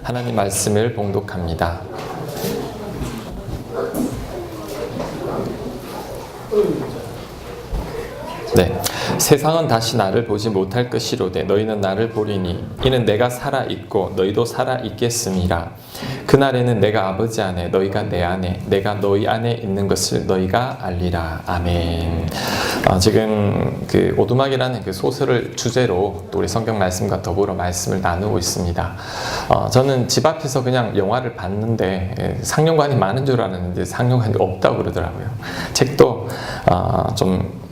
하나님 말씀을 봉독합니다. 네, 세상은 다시 나를 보지 못할 것이로되 너희는 나를 보리니 이는 내가 살아 있고 너희도 살아 있겠음이라. 그날에는 내가 아버지 안에 너희가 내 안에 내가 너희 안에 있는 것을 너희가 알리라. 아멘. 지금 그 오두막이라는 그 소설을 주제로 또 우리 성경 말씀과 더불어 말씀을 나누고 있습니다. 저는 집 앞에서 그냥 영화를 봤는데 상영관이 많은 줄 알았는데 상영관이 없다고 그러더라고요. 책도 좀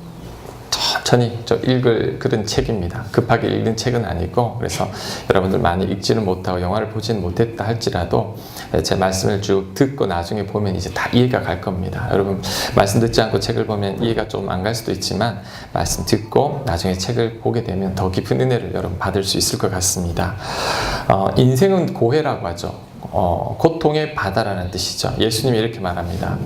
천천히 읽을 그런 책입니다. 급하게 읽는 책은 아니고, 그래서 여러분들 많이 읽지는 못하고 영화를 보지는 못했다 할지라도 제 말씀을 쭉 듣고 나중에 보면 이제 다 이해가 갈 겁니다. 여러분 말씀 듣지 않고 책을 보면 이해가 좀 안 갈 수도 있지만 말씀 듣고 나중에 책을 보게 되면 더 깊은 은혜를 여러분 받을 수 있을 것 같습니다. 인생은 고해라고 하죠. 고통의 바다라는 뜻이죠. 예수님이 이렇게 말합니다.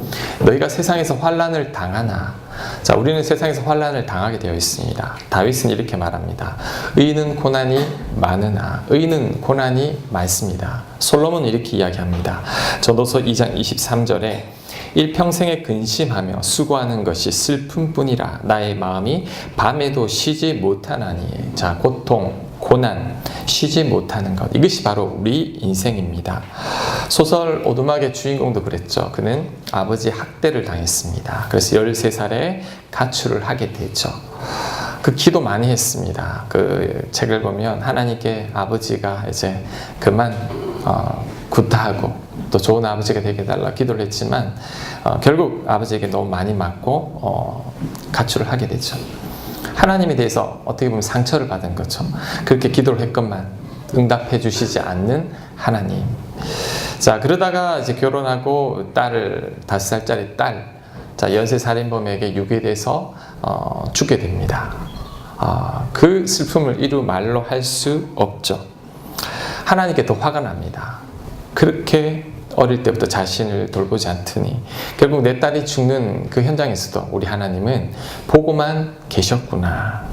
너희가 세상에서 환난을 당하나. 자, 우리는 세상에서 환난을 당하게 되어 있습니다. 다윗은 이렇게 말합니다. 의인은 고난이 많으나 의인은 고난이 많습니다. 솔로몬은 이렇게 이야기합니다. 전도서 2장 23절에 일평생에 근심하며 수고하는 것이 슬픔뿐이라 나의 마음이 밤에도 쉬지 못하나니. 자, 고통, 고난, 쉬지 못하는 것, 이것이 바로 우리 인생입니다. 소설 오두막의 주인공도 그랬죠. 그는 아버지 학대를 당했습니다. 그래서 13살에 가출을 하게 되죠. 그 기도 많이 했습니다. 그 책을 보면 하나님께 아버지가 이제 그만 구타하고 또 좋은 아버지가 되게 해달라 기도를 했지만 결국 아버지에게 너무 많이 맞고 가출을 하게 되죠. 하나님에 대해서 어떻게 보면 상처를 받은 거죠. 그렇게 기도를 했건만 응답해 주시지 않는 하나님. 자, 그러다가 이제 결혼하고 딸을 5살짜리 딸, 자, 연쇄살인범에게 유괴돼서 죽게 됩니다. 그 슬픔을 이루 말로 할 수 없죠. 하나님께 더 화가 납니다. 그렇게 어릴 때부터 자신을 돌보지 않더니 결국 내 딸이 죽는 그 현장에서도 우리 하나님은 보고만 계셨구나.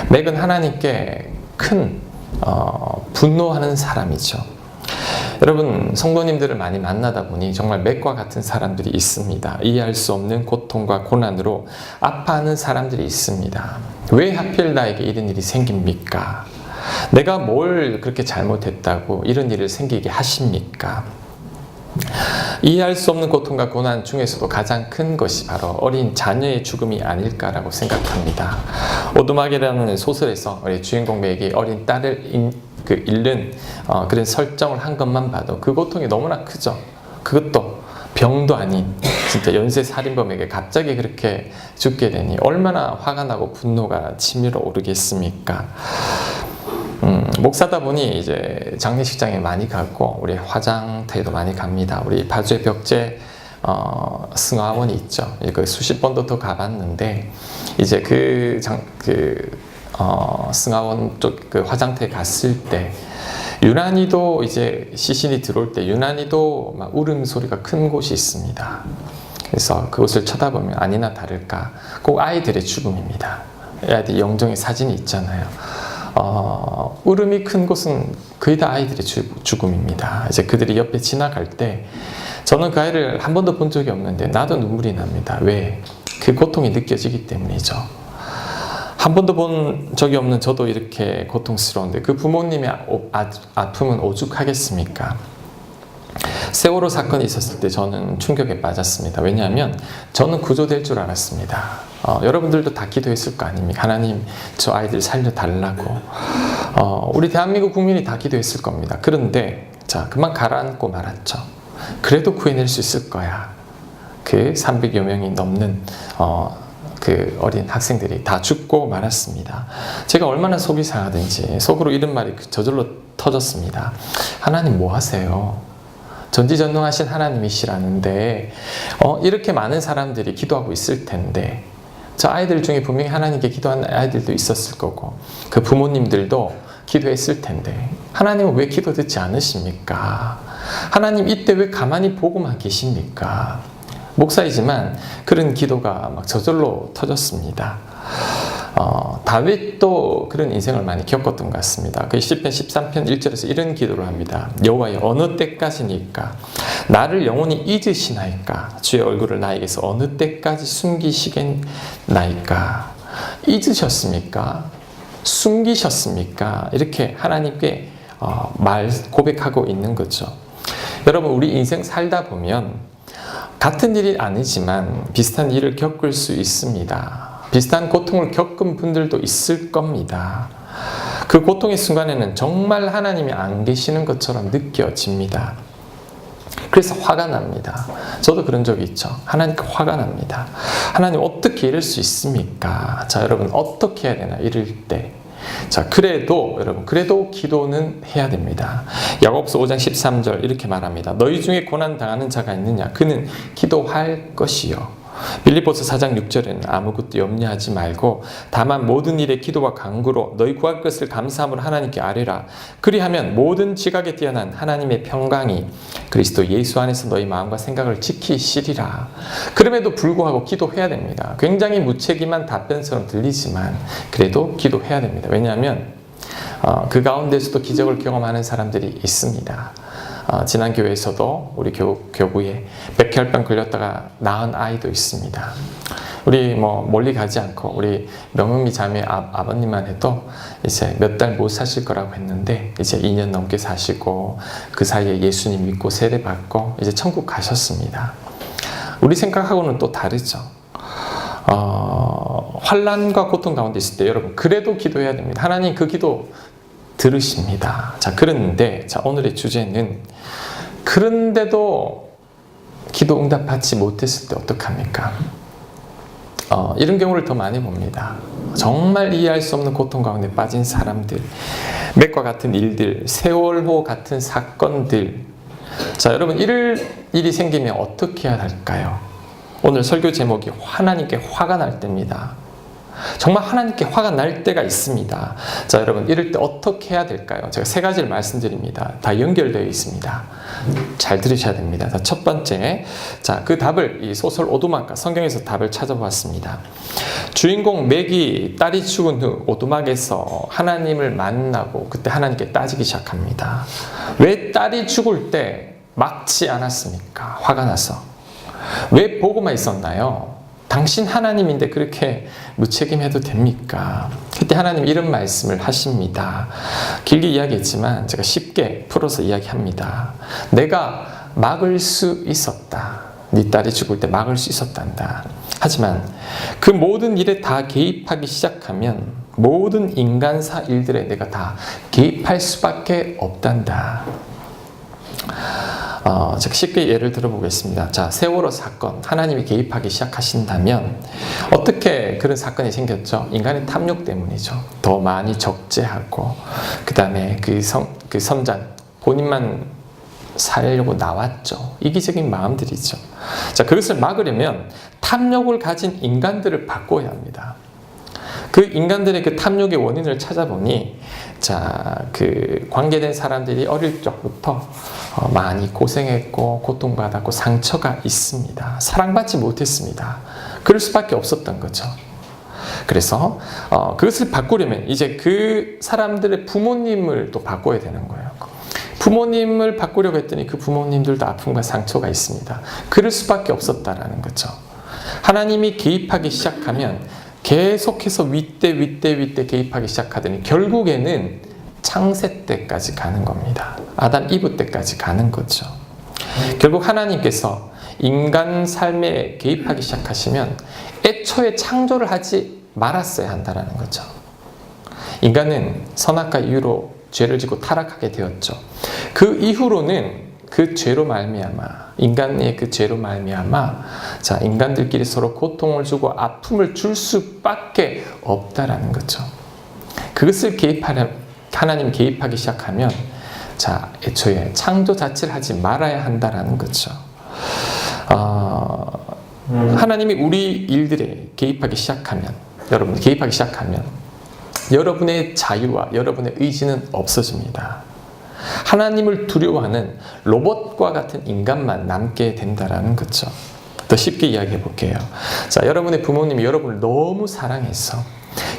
맥은 하나님께 큰 분노하는 사람이죠. 여러분 성도님들을 많이 만나다 보니 정말 맥과 같은 사람들이 있습니다. 이해할 수 없는 고통과 고난으로 아파하는 사람들이 있습니다. 왜 하필 나에게 이런 일이 생깁니까? 내가 뭘 그렇게 잘못했다고 이런 일을 생기게 하십니까? 이해할 수 없는 고통과 고난 중에서도 가장 큰 것이 바로 어린 자녀의 죽음이 아닐까라고 생각합니다. 오두막이라는 소설에서 우리 주인공 맥이 어린 딸을 잃는 그런 설정을 한 것만 봐도 그 고통이 너무나 크죠. 그것도 병도 아닌 진짜 연쇄살인범에게 갑자기 그렇게 죽게 되니 얼마나 화가 나고 분노가 치밀어 오르겠습니까? 목사다 보니 이제 장례식장에 많이 가고 우리 화장터에도 많이 갑니다. 우리 파주의 벽제 승하원이 있죠. 이거 수십 번도 더 가봤는데 이제 승하원 쪽 그 화장터에 갔을 때 유난히도 이제 시신이 들어올 때 유난히도 막 울음소리가 큰 곳이 있습니다. 그래서 그곳을 쳐다보면 아니나 다를까 꼭 아이들의 죽음입니다. 아이들 영정의 사진이 있잖아요. 울음이 큰 곳은 거의 다 아이들의 죽음입니다. 이제 그들이 옆에 지나갈 때 저는 그 아이를 한 번도 본 적이 없는데 나도 눈물이 납니다. 왜? 그 고통이 느껴지기 때문이죠. 한 번도 본 적이 없는 저도 이렇게 고통스러운데 그 부모님의 아픔은 오죽하겠습니까? 세월호 사건이 있었을 때 저는 충격에 빠졌습니다. 왜냐하면 저는 구조될 줄 알았습니다. 여러분들도 다 기도했을 거 아닙니까? 하나님 저 아이들 살려달라고. 우리 대한민국 국민이 다 기도했을 겁니다. 그런데 자 그만 가라앉고 말았죠. 그래도 구해낼 수 있을 거야. 그 300여 명이 넘는 그 어린 학생들이 다 죽고 말았습니다. 제가 얼마나 속이 상하든지 속으로 이런 말이 저절로 터졌습니다. 하나님 뭐 하세요? 전지전능하신 하나님이시라는데 이렇게 많은 사람들이 기도하고 있을 텐데 저 아이들 중에 분명히 하나님께 기도하는 아이들도 있었을 거고 그 부모님들도 기도했을 텐데 하나님은 왜 기도 듣지 않으십니까? 하나님 이때 왜 가만히 보고만 계십니까? 목사이지만 그런 기도가 막 저절로 터졌습니다. 다윗도 그런 인생을 많이 겪었던 것 같습니다. 그 시편 13편 1절에서 이런 기도를 합니다. 여호와여, 어느 때까지니까 나를 영원히 잊으시나이까? 주의 얼굴을 나에게서 어느 때까지 숨기시겠나이까? 잊으셨습니까? 숨기셨습니까? 이렇게 하나님께 고백하고 있는 거죠. 여러분, 우리 인생 살다 보면 같은 일이 아니지만 비슷한 일을 겪을 수 있습니다. 비슷한 고통을 겪은 분들도 있을 겁니다. 그 고통의 순간에는 정말 하나님이 안 계시는 것처럼 느껴집니다. 그래서 화가 납니다. 저도 그런 적이 있죠. 하나님께 화가 납니다. 하나님 어떻게 이럴 수 있습니까? 자, 여러분 어떻게 해야 되나 이럴 때. 자, 여러분 그래도 기도는 해야 됩니다. 야고보서 5장 13절 이렇게 말합니다. 너희 중에 고난 당하는 자가 있느냐? 그는 기도할 것이요. 빌립보서 4장 6절에는 아무것도 염려하지 말고 다만 모든 일에 기도와 간구로 너희 구할 것을 감사함으로 하나님께 아뢰라. 그리하면 모든 지각에 뛰어난 하나님의 평강이 그리스도 예수 안에서 너희 마음과 생각을 지키시리라. 그럼에도 불구하고 기도해야 됩니다. 굉장히 무책임한 답변처럼 들리지만 그래도 기도해야 됩니다. 왜냐하면 그 가운데서도 기적을 경험하는 사람들이 있습니다. 지난 교회에서도 우리 교부에 백혈병 걸렸다가 나은 아이도 있습니다. 우리 멀리 가지 않고 우리 명음이 자매 아버님만 해도 이제 몇 달 못 사실 거라고 했는데 이제 2년 넘게 사시고 그 사이에 예수님 믿고 세례 받고 이제 천국 가셨습니다. 우리 생각하고는 또 다르죠. 환난과 고통 가운데 있을 때 여러분 그래도 기도해야 됩니다. 하나님 그 기도 들으십니다. 자, 그런데 오늘의 주제는 그런데도 기도 응답받지 못했을 때 어떡합니까? 이런 경우를 더 많이 봅니다. 정말 이해할 수 없는 고통 가운데 빠진 사람들, 맥과 같은 일들, 세월호 같은 사건들. 자, 여러분 이럴 일이 생기면 어떻게 해야 할까요? 오늘 설교 제목이 하나님께 화가 날 때입니다. 정말 하나님께 화가 날 때가 있습니다. 자, 여러분 이럴 때 어떻게 해야 될까요? 제가 3가지를 말씀드립니다. 다 연결되어 있습니다. 잘 들으셔야 됩니다. 첫 번째, 자, 그 답을 이 소설 오두막가 성경에서 답을 찾아보았습니다. 주인공 맥이 딸이 죽은 후 오두막에서 하나님을 만나고 그때 하나님께 따지기 시작합니다. 왜 딸이 죽을 때 막지 않았습니까? 화가 나서. 왜 보고만 있었나요? 당신 하나님인데 그렇게 무책임해도 됩니까? 그때 하나님 이런 말씀을 하십니다. 길게 이야기했지만 제가 쉽게 풀어서 이야기합니다. 내가 막을 수 있었다. 네 딸이 죽을 때 막을 수 있었단다. 하지만 그 모든 일에 다 개입하기 시작하면 모든 인간사 일들에 내가 다 개입할 수밖에 없단다. 제가 쉽게 예를 들어보겠습니다. 자, 세월호 사건, 하나님이 개입하기 시작하신다면 어떻게 그런 사건이 생겼죠? 인간의 탐욕 때문이죠. 더 많이 적재하고 그 다음에 그 선장 본인만 살려고 나왔죠. 이기적인 마음들이죠. 자, 그것을 막으려면 탐욕을 가진 인간들을 바꿔야 합니다. 그 인간들의 그 탐욕의 원인을 찾아보니 자, 그 관계된 사람들이 어릴 적부터 많이 고생했고 고통받았고 상처가 있습니다. 사랑받지 못했습니다. 그럴 수밖에 없었던 거죠. 그래서 그것을 바꾸려면 이제 그 사람들의 부모님을 또 바꿔야 되는 거예요. 부모님을 바꾸려고 했더니 그 부모님들도 아픔과 상처가 있습니다. 그럴 수밖에 없었다라는 거죠. 하나님이 개입하기 시작하면 계속해서 윗대 개입하기 시작하더니 결국에는 창세 때까지 가는 겁니다. 아담 이브 때까지 가는 거죠. 결국 하나님께서 인간 삶에 개입하기 시작하시면 애초에 창조를 하지 말았어야 한다는 거죠. 인간은 선악과 이유로 죄를 짓고 타락하게 되었죠. 그 이후로는 그 죄로 말미암아 인간의 그 죄로 말미암아 자, 인간들끼리 서로 고통을 주고 아픔을 줄 수밖에 없다라는 거죠. 그것을 하나님 개입하기 시작하면 자, 애초에 창조 자체를 하지 말아야 한다라는 거죠. 하나님이 우리 일들에 개입하기 시작하면 여러분의 자유와 여러분의 의지는 없어집니다. 하나님을 두려워하는 로봇과 같은 인간만 남게 된다라는 거죠. 더 쉽게 이야기해 볼게요. 자, 여러분의 부모님이 여러분을 너무 사랑해서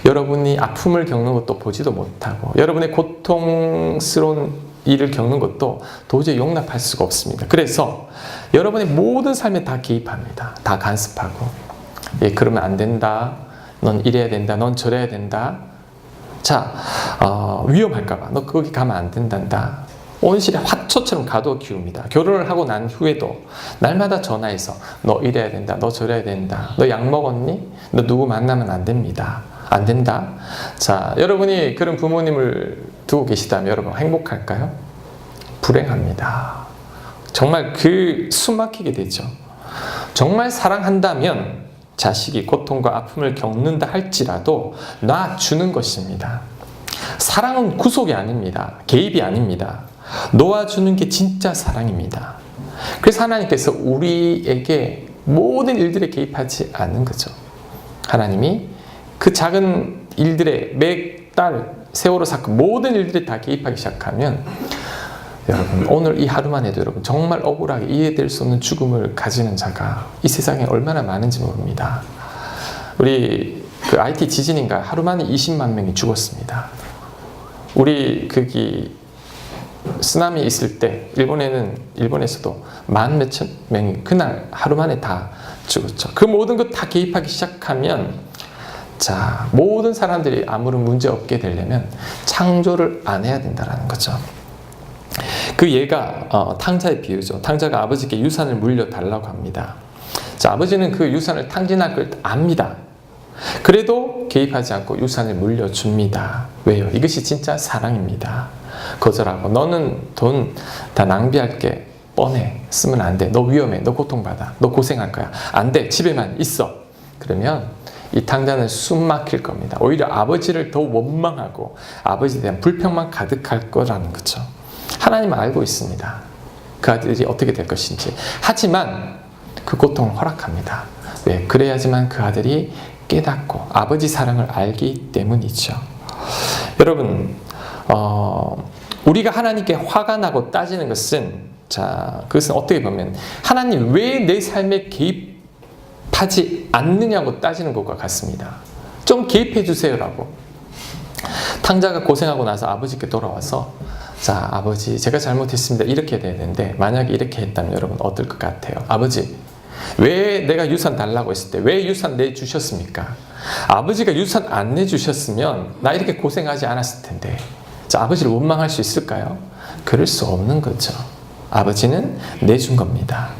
여러분이 아픔을 겪는 것도 보지도 못하고 여러분의 고통스러운 일을 겪는 것도 도저히 용납할 수가 없습니다. 그래서 여러분의 모든 삶에 다 개입합니다. 다 간섭하고 그러면 안 된다. 넌 이래야 된다. 넌 저래야 된다. 자, 위험할까봐 너 거기 가면 안 된단다. 온실에 화초처럼 가둬 키웁니다. 결혼을 하고 난 후에도 날마다 전화해서 너 이래야 된다. 너 저래야 된다. 너 약 먹었니? 너 누구 만나면 안 됩니다. 안 된다. 자, 여러분이 그런 부모님을 두고 계시다면 여러분 행복할까요? 불행합니다. 정말 숨 막히게 되죠. 정말 사랑한다면 자식이 고통과 아픔을 겪는다 할지라도 놔주는 것입니다. 사랑은 구속이 아닙니다. 개입이 아닙니다. 놓아주는 게 진짜 사랑입니다. 그래서 하나님께서 우리에게 모든 일들에 개입하지 않는 거죠. 하나님이 그 작은 일들에 매달 세월호 사건 모든 일들에 다 개입하기 시작하면 여러분 오늘 이 하루만 해도 여러분 정말 억울하게 이해될 수 없는 죽음을 가지는 자가 이 세상에 얼마나 많은지 모릅니다. 우리 그 IT 지진인가 하루 만에 20만 명이 죽었습니다. 우리 쓰나미 있을 때 일본에서도 만 몇천 명이 그날 하루 만에 다 죽었죠. 그 모든 것 다 개입하기 시작하면 자, 모든 사람들이 아무런 문제 없게 되려면 창조를 안 해야 된다는 거죠. 그 예가 탕자의 비유죠. 탕자가 아버지께 유산을 물려달라고 합니다. 자, 아버지는 그 유산을 탕진할 걸 압니다. 그래도 개입하지 않고 유산을 물려줍니다. 왜요? 이것이 진짜 사랑입니다. 거절하고 너는 돈 다 낭비할 게 뻔해. 쓰면 안 돼. 너 위험해. 너 고통받아. 너 고생할 거야. 안 돼. 집에만 있어. 그러면 이 탕자는 숨 막힐 겁니다. 오히려 아버지를 더 원망하고 아버지에 대한 불평만 가득할 거라는 거죠. 하나님은 알고 있습니다. 그 아들이 어떻게 될 것인지. 하지만 그 고통을 허락합니다. 왜? 그래야지만 그 아들이 깨닫고 아버지 사랑을 알기 때문이죠. 여러분, 우리가 하나님께 화가 나고 따지는 것은 그것은 어떻게 보면 하나님 왜 내 삶에 개입하지 않느냐고 따지는 것과 같습니다. 좀 개입해 주세요라고. 탕자가 고생하고 나서 아버지께 돌아와서 자, 아버지 제가 잘못했습니다. 이렇게 해야 되는데 만약에 이렇게 했다면 여러분 어떨 것 같아요? 아버지 왜 내가 유산 달라고 했을 때 왜 유산 내주셨습니까? 아버지가 유산 안 내주셨으면 나 이렇게 고생하지 않았을 텐데 자, 아버지를 원망할 수 있을까요? 그럴 수 없는 거죠. 아버지는 내준 겁니다.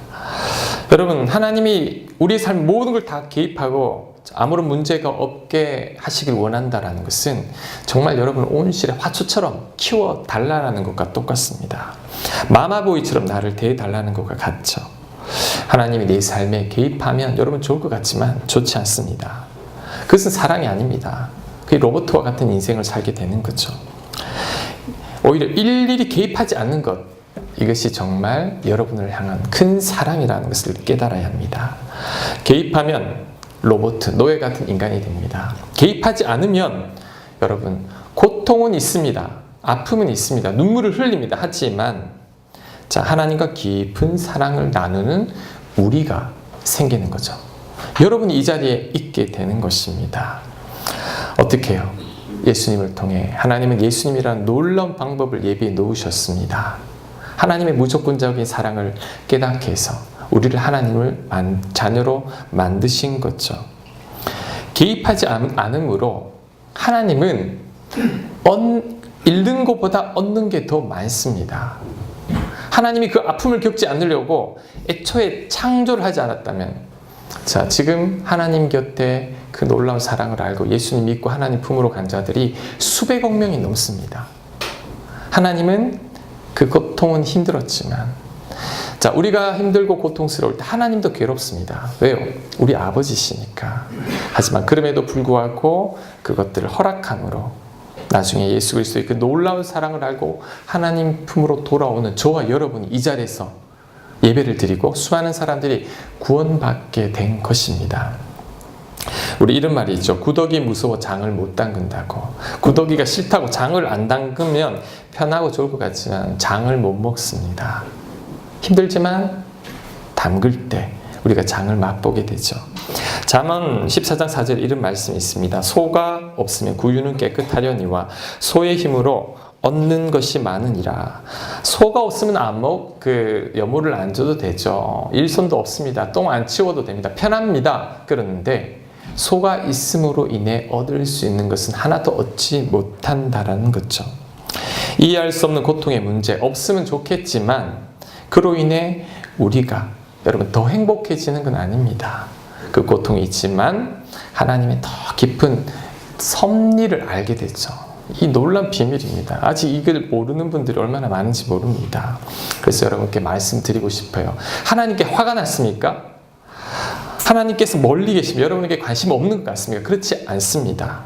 여러분, 하나님이 우리의 삶 모든 걸 다 개입하고 아무런 문제가 없게 하시길 원한다는 것은 정말 여러분 온실에 화초처럼 키워달라는 것과 똑같습니다. 마마보이처럼 나를 대해달라는 것과 같죠. 하나님이 내 삶에 개입하면 여러분 좋을 것 같지만 좋지 않습니다. 그것은 사랑이 아닙니다. 그 로봇과 같은 인생을 살게 되는 거죠. 오히려 일일이 개입하지 않는 것, 이것이 정말 여러분을 향한 큰 사랑이라는 것을 깨달아야 합니다. 개입하면 로봇, 노예 같은 인간이 됩니다. 개입하지 않으면 여러분 고통은 있습니다. 아픔은 있습니다. 눈물을 흘립니다. 하지만 자, 하나님과 깊은 사랑을 나누는 우리가 생기는 거죠. 여러분이 이 자리에 있게 되는 것입니다. 어떻게 해요? 예수님을 통해 하나님은 예수님이라는 놀라운 방법을 예비해 놓으셨습니다. 하나님의 무조건적인 사랑을 깨닫게 해서 우리를 하나님을 자녀로 만드신 거죠. 개입하지 않음으로 하나님은 잃는 것보다 얻는 게 더 많습니다. 하나님이 그 아픔을 겪지 않으려고 애초에 창조를 하지 않았다면 자, 지금 하나님 곁에 그 놀라운 사랑을 알고 예수님 믿고 하나님 품으로 간 자들이 수백억 명이 넘습니다. 하나님은 그 고통은 힘들었지만 자, 우리가 힘들고 고통스러울 때 하나님도 괴롭습니다. 왜요? 우리 아버지시니까. 하지만 그럼에도 불구하고 그것들을 허락함으로 나중에 예수 그리스도의 그 놀라운 사랑을 알고 하나님 품으로 돌아오는 저와 여러분이 이 자리에서 예배를 드리고 수많은 사람들이 구원받게 된 것입니다. 우리 이런 말이 있죠. 구더기 무서워 장을 못 담근다고. 구더기가 싫다고 장을 안 담그면 편하고 좋을 것 같지만 장을 못 먹습니다. 힘들지만 담글 때 우리가 장을 맛보게 되죠. 잠언 14장 4절에 이런 말씀이 있습니다. 소가 없으면 구유는 깨끗하려니와 소의 힘으로 얻는 것이 많으니라. 소가 없으면 여물을 안 줘도 되죠. 일손도 없습니다. 똥 안 치워도 됩니다. 편합니다. 그러는데 소가 있음으로 인해 얻을 수 있는 것은 하나도 얻지 못한다라는 거죠. 이해할 수 없는 고통의 문제, 없으면 좋겠지만 그로 인해 우리가 여러분 더 행복해지는 건 아닙니다. 그 고통이 있지만 하나님의 더 깊은 섭리를 알게 되죠. 이 놀라운 비밀입니다. 아직 이걸 모르는 분들이 얼마나 많은지 모릅니다. 그래서 여러분께 말씀드리고 싶어요. 하나님께 화가 났습니까? 하나님께서 멀리 계시면 여러분에게 관심 없는 것 같습니까? 그렇지 않습니다.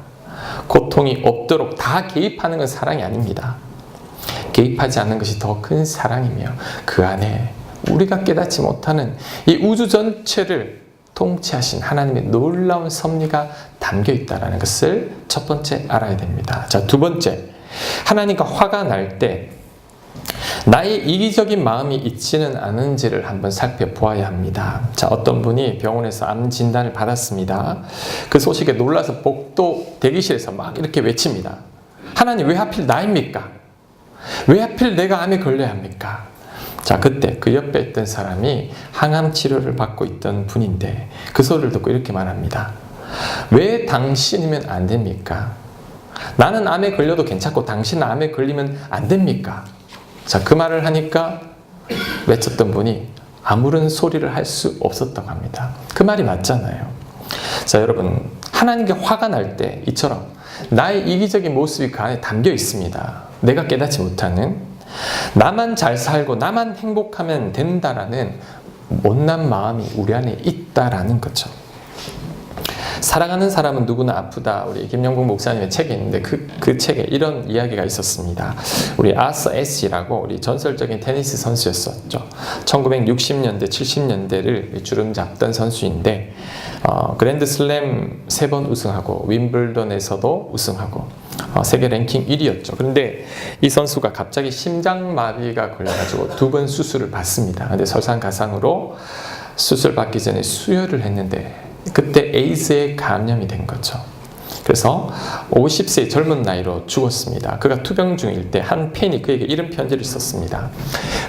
고통이 없도록 다 개입하는 건 사랑이 아닙니다. 개입하지 않는 것이 더 큰 사랑이며 그 안에 우리가 깨닫지 못하는 이 우주 전체를 통치하신 하나님의 놀라운 섭리가 담겨 있다는 것을 첫 번째 알아야 됩니다. 자, 두 번째, 하나님과 화가 날 때 나의 이기적인 마음이 있지는 않은지를 한번 살펴보아야 합니다. 자, 어떤 분이 병원에서 암 진단을 받았습니다. 그 소식에 놀라서 복도 대기실에서 막 이렇게 외칩니다. 하나님, 왜 하필 나입니까? 왜 하필 내가 암에 걸려야 합니까? 자, 그때 그 옆에 있던 사람이 항암 치료를 받고 있던 분인데 그 소리를 듣고 이렇게 말합니다. 왜 당신이면 안 됩니까? 나는 암에 걸려도 괜찮고 당신은 암에 걸리면 안 됩니까? 자, 그 말을 하니까 외쳤던 분이 아무런 소리를 할 수 없었다고 합니다. 그 말이 맞잖아요. 자, 여러분, 하나님께 화가 날 때 이처럼 나의 이기적인 모습이 그 안에 담겨 있습니다. 내가 깨닫지 못하는, 나만 잘 살고 나만 행복하면 된다라는 못난 마음이 우리 안에 있다라는 거죠. 사랑하는 사람은 누구나 아프다. 우리 김영국 목사님의 책에 있는데 그 책에 이런 이야기가 있었습니다. 우리 아서 애쉬라고 우리 전설적인 테니스 선수였었죠. 1960년대, 70년대를 주름 잡던 선수인데 그랜드슬램 3번 우승하고 윈블던에서도 우승하고 세계 랭킹 1위였죠. 그런데 이 선수가 갑자기 심장마비가 걸려가지고 2번 수술을 받습니다. 근데 설상가상으로 수술 받기 전에 수혈을 했는데 그때 에이즈에 감염이 된 거죠. 그래서 50세의 젊은 나이로 죽었습니다. 그가 투병 중일 때 한 팬이 그에게 이런 편지를 썼습니다.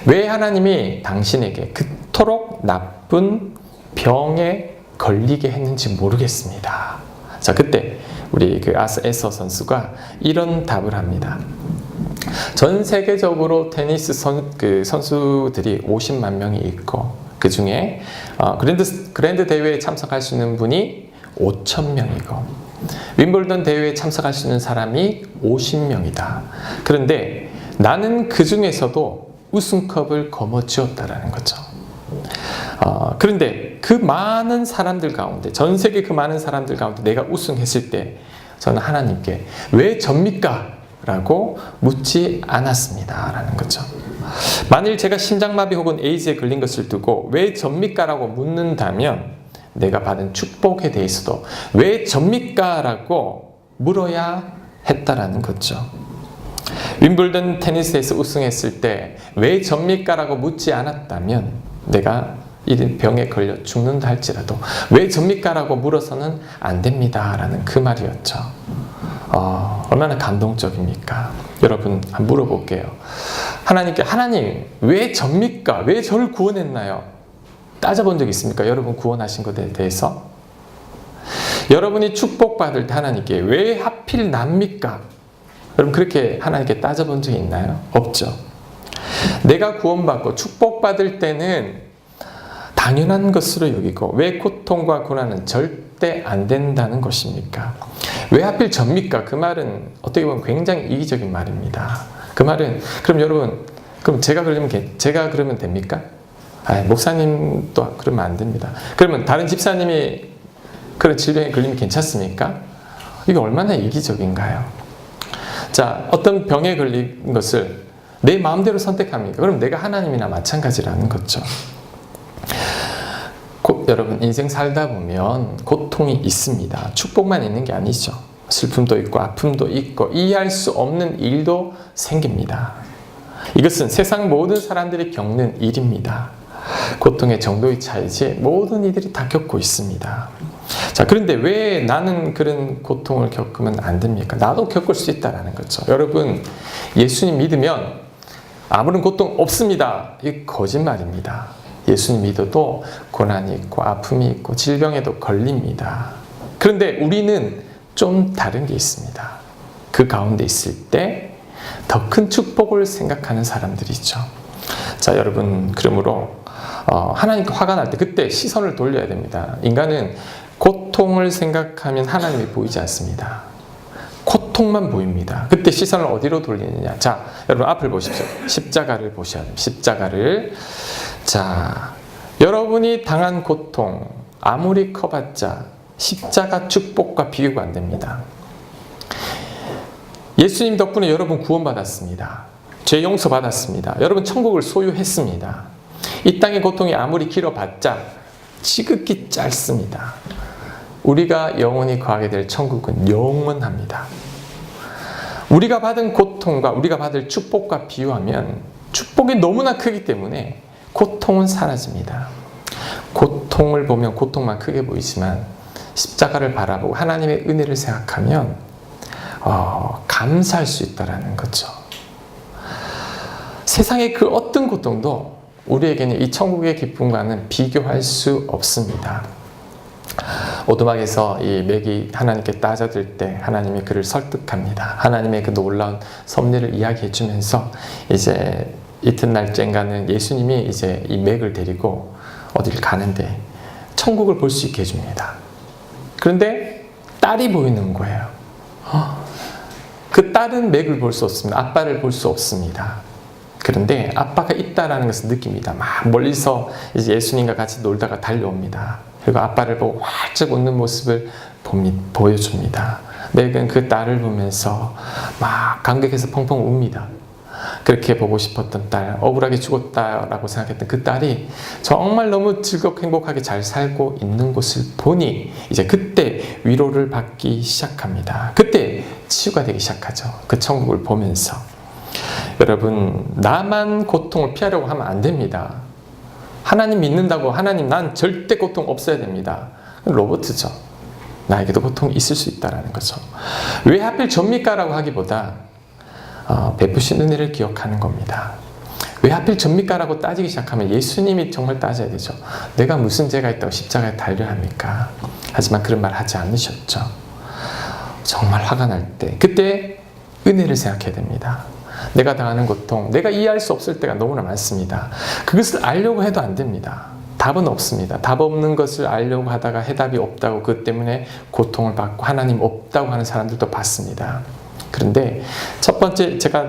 왜 하나님이 당신에게 그토록 나쁜 병에 걸리게 했는지 모르겠습니다. 자, 그때 우리 그 아서 에서 선수가 이런 답을 합니다. 전 세계적으로 테니스 선수들이 50만 명이 있고 그 중에 그랜드 대회에 참석할 수 있는 분이 5,000명이고 윈블던 대회에 참석할 수 있는 사람이 50명이다. 그런데 나는 그 중에서도 우승컵을 거머쥐었다라는 거죠. 그런데 그 많은 사람들 가운데, 전 세계 그 많은 사람들 가운데 내가 우승했을 때 저는 하나님께 왜 접니까? 라고 묻지 않았습니다. 라는 거죠. 만일 제가 심장마비 혹은 에이즈에 걸린 것을 두고 왜 접니까? 라고 묻는다면 내가 받은 축복에 대해서도 왜 접니까? 라고 물어야 했다라는 거죠. 윈블던 테니스에서 우승했을 때 왜 접니까? 라고 묻지 않았다면 내가 이 병에 걸려 죽는다 할지라도 왜 접니까? 라고 물어서는 안 됩니다. 라는 그 말이었죠. 얼마나 감동적입니까? 여러분, 한번 물어볼게요. 하나님께, 하나님, 왜 접니까? 왜 저를 구원했나요? 따져본 적 있습니까? 여러분 구원하신 것에 대해서? 여러분이 축복받을 때 하나님께 왜 하필 납니까? 여러분 그렇게 하나님께 따져본 적이 있나요? 없죠. 내가 구원받고 축복받을 때는 당연한 것으로 여기고 왜 고통과 고난은 절대 안 된다는 것입니까? 왜 하필 접니까? 그 말은 어떻게 보면 굉장히 이기적인 말입니다. 그 말은 그럼 여러분, 그럼 제가 그러면 됩니까? 목사님도 그러면 안 됩니다. 그러면 다른 집사님이 그런 질병에 걸리면 괜찮습니까? 이게 얼마나 이기적인가요? 자, 어떤 병에 걸린 것을 내 마음대로 선택합니까? 그럼 내가 하나님이나 마찬가지라는 거죠. 여러분, 인생 살다 보면 고통이 있습니다. 축복만 있는 게 아니죠. 슬픔도 있고 아픔도 있고 이해할 수 없는 일도 생깁니다. 이것은 세상 모든 사람들이 겪는 일입니다. 고통의 정도의 차이지 모든 이들이 다 겪고 있습니다. 자, 그런데 왜 나는 그런 고통을 겪으면 안 됩니까? 나도 겪을 수 있다는 거죠. 여러분, 예수님 믿으면 아무런 고통 없습니다. 이게 거짓말입니다. 예수님 믿어도 고난이 있고 아픔이 있고 질병에도 걸립니다. 그런데 우리는 좀 다른 게 있습니다. 그 가운데 있을 때 더 큰 축복을 생각하는 사람들이죠. 자, 여러분, 그러므로 하나님께 화가 날 때 그때 시선을 돌려야 됩니다. 인간은 고통을 생각하면 하나님이 보이지 않습니다. 고통만 보입니다. 그때 시선을 어디로 돌리느냐. 자, 여러분 앞을 보십시오. 십자가를 보셔야 됩니다. 십자가를. 자, 여러분이 당한 고통 아무리 커봤자 십자가 축복과 비교가 안 됩니다. 예수님 덕분에 여러분 구원받았습니다. 죄 용서받았습니다. 여러분 천국을 소유했습니다. 이 땅의 고통이 아무리 길어봤자 지극히 짧습니다. 우리가 영원히 거하게 될 천국은 영원합니다. 우리가 받은 고통과 우리가 받을 축복과 비유하면 축복이 너무나 크기 때문에 고통은 사라집니다. 고통을 보면 고통만 크게 보이지만 십자가를 바라보고 하나님의 은혜를 생각하면 감사할 수 있다는 거죠. 세상의 그 어떤 고통도 우리에게는 이 천국의 기쁨과는 비교할 수 없습니다. 오두막에서 이 맥이 하나님께 따져들 때 하나님이 그를 설득합니다. 하나님의 그 놀라운 섭리를 이야기해 주면서 이제 이튿날쯤가는 예수님이 이제 이 맥을 데리고 어디를 가는데 천국을 볼 수 있게 해줍니다. 그런데 딸이 보이는 거예요. 그 딸은 맥을 볼 수 없습니다. 아빠를 볼 수 없습니다. 그런데 아빠가 있다라는 것을 느낍니다. 막 멀리서 이제 예수님과 같이 놀다가 달려옵니다. 그리고 아빠를 보고 활짝 웃는 모습을 보여줍니다. 맥은 그 딸을 보면서 막 감격해서 펑펑 웁니다. 그렇게 보고 싶었던 딸, 억울하게 죽었다라고 생각했던 그 딸이 정말 너무 즐겁고 행복하게 잘 살고 있는 것을 보니 이제 그때 위로를 받기 시작합니다. 그때 치유가 되기 시작하죠. 그 천국을 보면서. 여러분, 나만 고통을 피하려고 하면 안 됩니다. 하나님 믿는다고 하나님 난 절대 고통 없어야 됩니다. 로봇이죠. 나에게도 고통이 있을 수 있다는 거죠. 왜 하필 접니까라고 하기보다 베푸신 은혜를 기억하는 겁니다. 왜 하필 접니까라고 따지기 시작하면 예수님이 정말 따져야 되죠. 내가 무슨 죄가 있다고 십자가에 달려야 합니까? 하지만 그런 말 하지 않으셨죠. 정말 화가 날 때 그때 은혜를 생각해야 됩니다. 내가 당하는 고통, 내가 이해할 수 없을 때가 너무나 많습니다. 그것을 알려고 해도 안 됩니다. 답은 없습니다. 답 없는 것을 알려고 하다가 해답이 없다고 그것 때문에 고통을 받고 하나님 없다고 하는 사람들도 봤습니다. 그런데 첫 번째 제가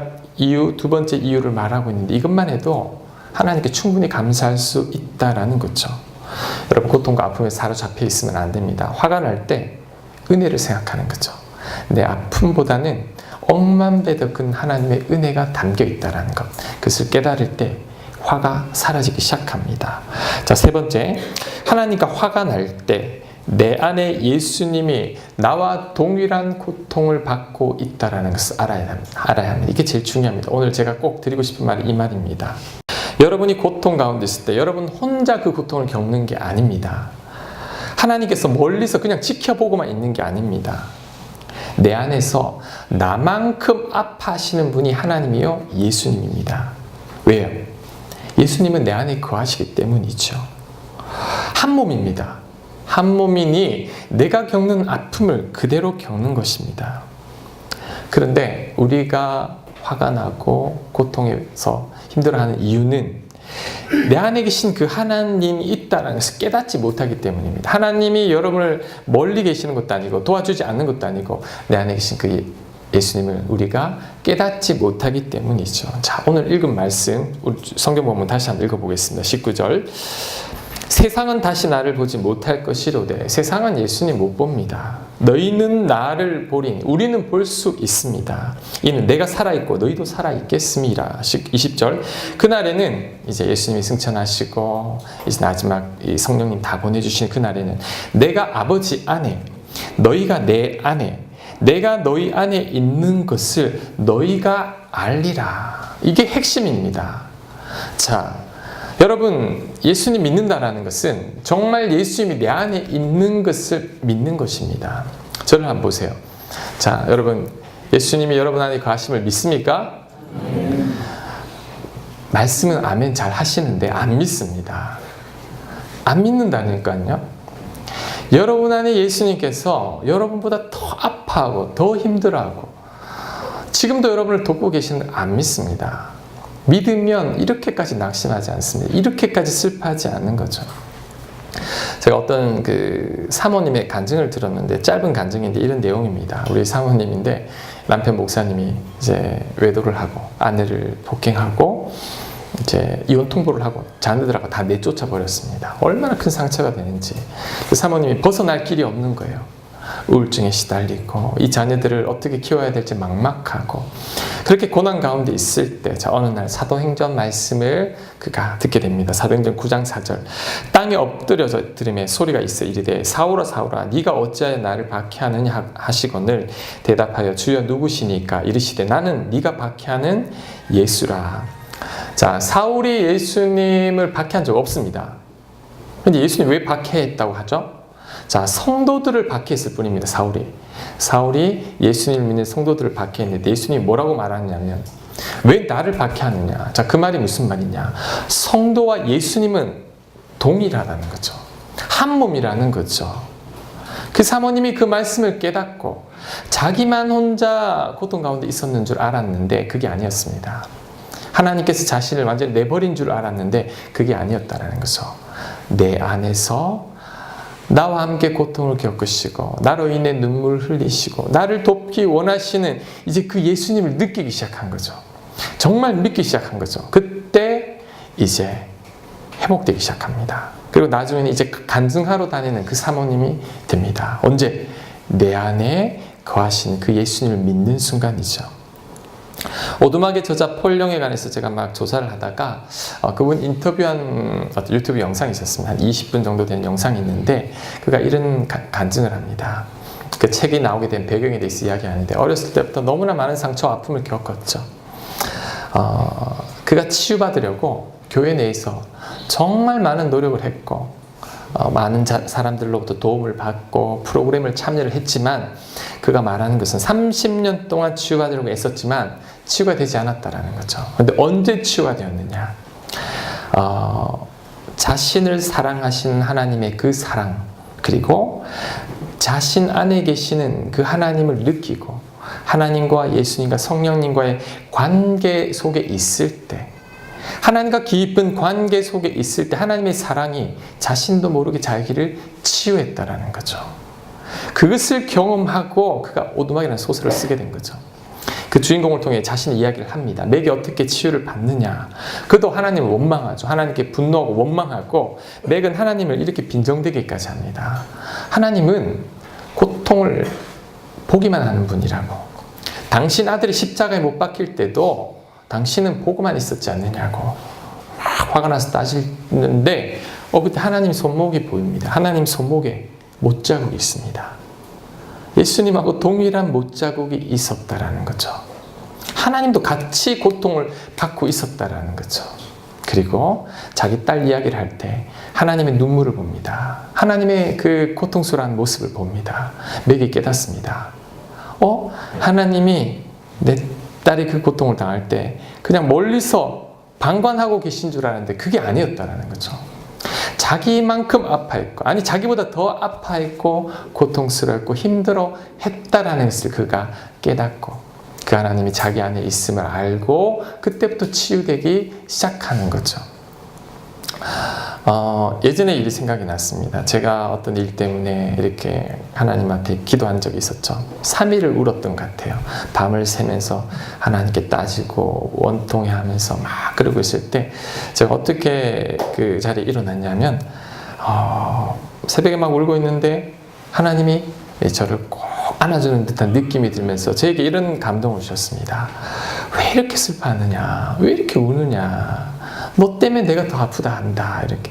두 번째 이유를 말하고 있는데 이것만 해도 하나님께 충분히 감사할 수 있다라는 거죠. 여러분, 고통과 아픔에 사로잡혀 있으면 안 됩니다. 화가 날 때 은혜를 생각하는 거죠. 내 아픔보다는 억만 배 더 큰 하나님의 은혜가 담겨 있다는 것. 그것을 깨달을 때 화가 사라지기 시작합니다. 자, 세 번째, 하나님과 화가 날 때 내 안에 예수님이 나와 동일한 고통을 받고 있다는 것을 알아야 합니다. 이게 제일 중요합니다. 오늘 제가 꼭 드리고 싶은 말이 이 말입니다. 여러분이 고통 가운데 있을 때 여러분 혼자 그 고통을 겪는 게 아닙니다. 하나님께서 멀리서 그냥 지켜보고만 있는 게 아닙니다. 내 안에서 나만큼 아파하시는 분이 하나님이요, 예수님입니다. 왜요? 예수님은 내 안에 거하시기 때문이죠. 한 몸입니다. 한 몸이니 내가 겪는 아픔을 그대로 겪는 것입니다. 그런데 우리가 화가 나고 고통에서 힘들어하는 이유는 내 안에 계신 그 하나님이 있다는 것을 깨닫지 못하기 때문입니다. 하나님이 여러분을 멀리 계시는 것도 아니고 도와주지 않는 것도 아니고 내 안에 계신 그 예수님을 우리가 깨닫지 못하기 때문이죠. 자, 오늘 읽은 말씀 우리 성경 본문 다시 한번 읽어보겠습니다. 19절. 세상은 다시 나를 보지 못할 것이로되 세상은 예수님 못 봅니다. 너희는 나를 보리니 우리는 볼 수 있습니다. 이는 내가 살아있고 너희도 살아있겠음이라. 20절. 그날에는 이제 예수님이 승천하시고 이제 마지막 이 성령님 다 보내주신 그날에는 내가 아버지 안에 너희가 내 안에 내가 너희 안에 있는 것을 너희가 알리라. 이게 핵심입니다. 자, 여러분, 예수님 믿는다라는 것은 정말 예수님이 내 안에 있는 것을 믿는 것입니다. 저를 한번 보세요. 자, 여러분, 예수님이 여러분 안에 거하심을 믿습니까? 말씀은 아멘 잘 하시는데 안 믿습니다. 안 믿는다니까요. 여러분 안에 예수님께서 여러분보다 더 아파하고 더 힘들어하고 지금도 여러분을 돕고 계시는 걸 안 믿습니다. 믿으면 이렇게까지 낙심하지 않습니다. 이렇게까지 슬퍼하지 않는 거죠. 제가 어떤 그 사모님의 간증을 들었는데, 짧은 간증인데 이런 내용입니다. 우리 사모님인데 남편 목사님이 이제 외도를 하고 아내를 폭행하고 이제 이혼 통보를 하고 자녀들하고 다 내쫓아 버렸습니다. 얼마나 큰 상처가 되는지. 그 사모님이 벗어날 길이 없는 거예요. 우울증에 시달리고 이 자녀들을 어떻게 키워야 될지 막막하고 그렇게 고난 가운데 있을 때 어느 날 사도행전 말씀을 그가 듣게 됩니다. 사도행전 9장 4절. 땅에 엎드려져 들음에 소리가 있어 이르되 사울아 사울아 네가 어찌하여 나를 박해하느냐 하시거늘 대답하여 주여 누구시니까 이르시되 나는 네가 박해하는 예수라. 자, 사울이 예수님을 박해한 적 없습니다. 근데 예수님 왜 박해했다고 하죠? 자, 성도들을 박해했을 뿐입니다. 사울이 예수님을 믿는 성도들을 박해했는데 예수님이 뭐라고 말하냐면 왜 나를 박해하느냐. 자, 그 말이 무슨 말이냐. 성도와 예수님은 동일하다는 거죠. 한 몸이라는 거죠. 그 사모님이 그 말씀을 깨닫고 자기만 혼자 고통 가운데 있었는 줄 알았는데 그게 아니었습니다. 하나님께서 자신을 완전히 내버린 줄 알았는데 그게 아니었다는 거죠. 내 안에서 나와 함께 고통을 겪으시고 나로 인해 눈물을 흘리시고 나를 돕기 원하시는 이제 그 예수님을 느끼기 시작한 거죠. 정말 믿기 시작한 거죠. 그때 이제 회복되기 시작합니다. 그리고 나중에는 이제 간증하러 다니는 그 사모님이 됩니다. 언제? 내 안에 거하신 그 예수님을 믿는 순간이죠. 오두막의 저자 폴 영에 관해서 제가 막 조사를 하다가 그분 인터뷰한 유튜브 영상이 있었습니다. 한 20분 정도 되는 영상이 있는데 그가 이런 간증을 합니다. 그 책이 나오게 된 배경에 대해서 이야기하는데 어렸을 때부터 너무나 많은 상처와 아픔을 겪었죠. 그가 치유받으려고 교회 내에서 정말 많은 노력을 했고 많은 사람들로부터 도움을 받고 프로그램을 참여를 했지만 그가 말하는 것은 30년 동안 치유받으려고 애썼지만 치유가 되지 않았다라는 거죠. 그런데 언제 치유가 되었느냐? 자신을 사랑하시는 하나님의 그 사랑 그리고 자신 안에 계시는 그 하나님을 느끼고 하나님과 예수님과 성령님과의 관계 속에 있을 때 하나님과 깊은 관계 속에 있을 때 하나님의 사랑이 자신도 모르게 자기를 치유했다라는 거죠. 그것을 경험하고 그가 오두막이라는 소설을 쓰게 된 거죠. 그 주인공을 통해 자신의 이야기를 합니다. 내게 어떻게 치유를 받느냐. 그도 하나님을 원망하죠. 하나님께 분노하고 원망하고 맥은 하나님을 이렇게 빈정대기까지 합니다. 하나님은 고통을 보기만 하는 분이라고. 당신 아들이 십자가에 못 박힐 때도 당신은 보고만 있었지 않느냐고 막 화가 나서 따지는데 그때 하나님 손목이 보입니다. 하나님 손목에 못자국이 있습니다. 예수님하고 동일한 못자국이 있었다라는 거죠. 하나님도 같이 고통을 받고 있었다라는 거죠. 그리고 자기 딸 이야기를 할 때 하나님의 눈물을 봅니다. 하나님의 그 고통스러운 모습을 봅니다. 맥이 깨닫습니다. 하나님이 내 딸이 그 고통을 당할 때 그냥 멀리서 방관하고 계신 줄 알았는데 그게 아니었다라는 거죠. 자기만큼 아파했고 아니 자기보다 더 아파했고 고통스럽고 힘들어 했다라는 것을 그가 깨닫고 그 하나님이 자기 안에 있음을 알고 그때부터 치유되기 시작하는 거죠. 예전에 일이 생각이 났습니다. 제가 어떤 일 때문에 이렇게 하나님한테 기도한 적이 있었죠. 3일을 울었던 것 같아요. 밤을 새면서 하나님께 따지고 원통해하면서 막 그러고 있을 때 제가 어떻게 그 자리에 일어났냐면 새벽에 막 울고 있는데 하나님이 저를 꼭 안아주는 듯한 느낌이 들면서 저에게 이런 감동을 주셨습니다. 왜 이렇게 슬퍼하느냐? 왜 이렇게 우느냐? 너 때문에 내가 더 아프다 한다. 이렇게.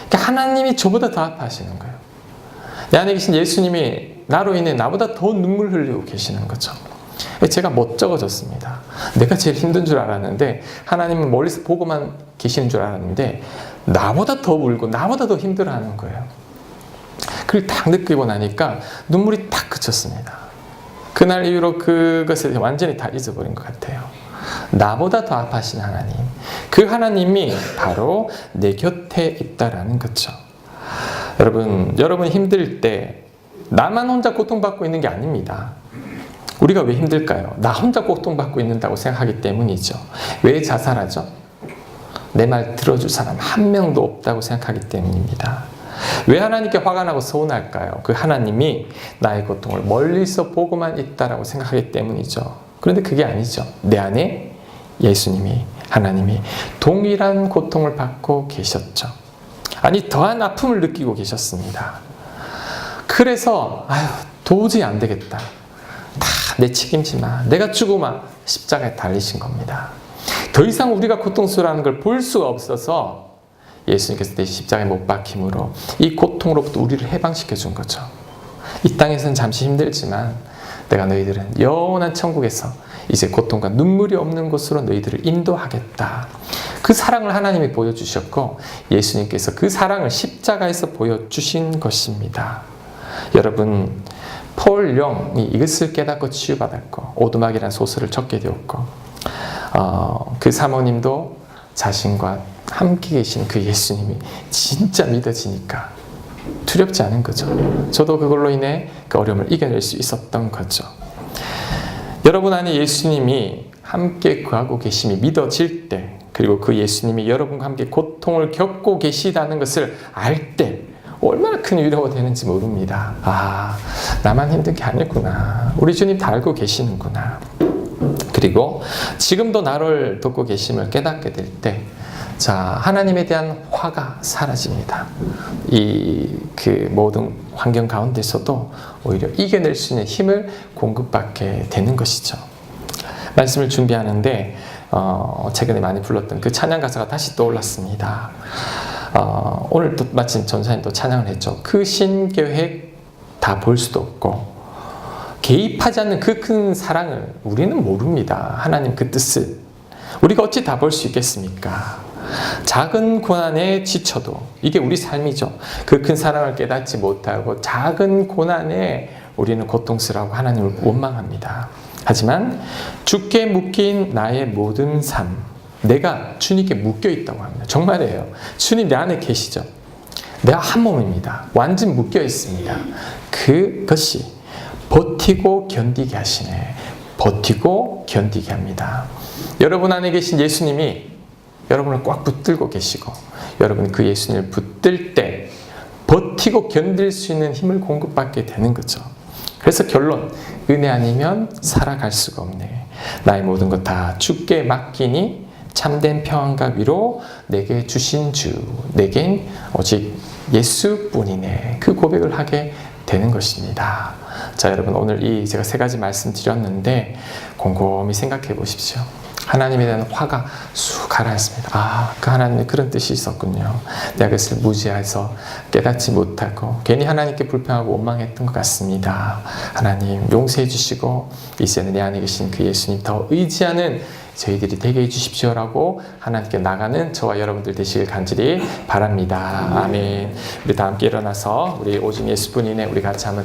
그러니까 하나님이 저보다 더 아파하시는 거예요. 내 안에 계신 예수님이 나로 인해 나보다 더 눈물 흘리고 계시는 거죠. 제가 멋쩍어졌습니다. 내가 제일 힘든 줄 알았는데 하나님은 멀리서 보고만 계시는 줄 알았는데 나보다 더 울고 나보다 더 힘들어하는 거예요. 그걸 딱 느끼고 나니까 눈물이 딱 그쳤습니다. 그날 이후로 그것을 완전히 다 잊어버린 것 같아요. 나보다 더 아파하신 하나님, 그 하나님이 바로 내 곁에 있다라는 거죠. 여러분 힘들 때 나만 혼자 고통받고 있는 게 아닙니다. 우리가 왜 힘들까요? 나 혼자 고통받고 있는다고 생각하기 때문이죠. 왜 자살하죠? 내 말 들어줄 사람 한 명도 없다고 생각하기 때문입니다. 왜 하나님께 화가 나고 서운할까요? 그 하나님이 나의 고통을 멀리서 보고만 있다라고 생각하기 때문이죠. 그런데 그게 아니죠. 내 안에 예수님이, 하나님이 동일한 고통을 받고 계셨죠. 아니, 더한 아픔을 느끼고 계셨습니다. 그래서 도저히 안 되겠다. 다 내 책임지 마. 내가 주고 막 십자가에 달리신 겁니다. 더 이상 우리가 고통스러워하는 걸 볼 수가 없어서 예수님께서 내 십자가에 못 박힘으로 이 고통으로부터 우리를 해방시켜 준 거죠. 이 땅에서는 잠시 힘들지만 내가 너희들은 영원한 천국에서 이제 고통과 눈물이 없는 곳으로 너희들을 인도하겠다. 그 사랑을 하나님이 보여주셨고 예수님께서 그 사랑을 십자가에서 보여주신 것입니다. 여러분, 폴 영이 이것을 깨닫고 치유받았고 오두막이라는 소설을 적게 되었고 그 사모님도 자신과 함께 계신 그 예수님이 진짜 믿어지니까 두렵지 않은 거죠. 저도 그걸로 인해 그 어려움을 이겨낼 수 있었던 거죠. 여러분 안에 예수님이 함께 거하고 계심이 믿어질 때, 그리고 그 예수님이 여러분과 함께 고통을 겪고 계시다는 것을 알 때 얼마나 큰 위로가 되는지 모릅니다. 나만 힘든 게 아니구나. 우리 주님 다 알고 계시는구나. 그리고 지금도 나를 돕고 계심을 깨닫게 될 때, 하나님에 대한 화가 사라집니다. 그 모든 환경 가운데서도 오히려 이겨낼 수 있는 힘을 공급받게 되는 것이죠. 말씀을 준비하는데 최근에 많이 불렀던 그 찬양 가사가 다시 떠올랐습니다. 오늘 또 마침 전사님도 찬양을 했죠. 그 신계획 다 볼 수도 없고 개입하지 않는 그 큰 사랑을 우리는 모릅니다. 하나님 그 뜻을 우리가 어찌 다 볼 수 있겠습니까? 작은 고난에 지쳐도 이게 우리 삶이죠. 그 큰 사랑을 깨닫지 못하고 작은 고난에 우리는 고통스러워하고 하나님을 원망합니다. 하지만 주께 묶인 나의 모든 삶, 내가 주님께 묶여 있다고 합니다. 정말이에요. 주님 내 안에 계시죠. 내가 한 몸입니다. 완전 묶여 있습니다. 그것이 버티고 견디게 하시네. 버티고 견디게 합니다. 여러분 안에 계신 예수님이 여러분을 꽉 붙들고 계시고 여러분 그 예수님을 붙들 때 버티고 견딜 수 있는 힘을 공급받게 되는 거죠. 그래서 결론, 은혜 아니면 살아갈 수가 없네. 나의 모든 것 다 주께 맡기니 참된 평안과 위로 내게 주신 주, 내겐 오직 예수뿐이네. 그 고백을 하게 되는 것입니다. 여러분 오늘 제가 세 가지 말씀드렸는데 곰곰이 생각해 보십시오. 하나님에 대한 화가 쑥 가라앉습니다. 그 하나님의 그런 뜻이 있었군요. 내가 그것을 무지해서 깨닫지 못하고 괜히 하나님께 불평하고 원망했던 것 같습니다. 하나님 용서해 주시고 이제는 내 안에 계신 그 예수님 더 의지하는 저희들이 되게 해주십시오라고 하나님께 나가는 저와 여러분들 되시길 간절히 바랍니다. 아멘. 우리 다 함께 일어나서 우리 오직 예수뿐이네 우리 같이 한번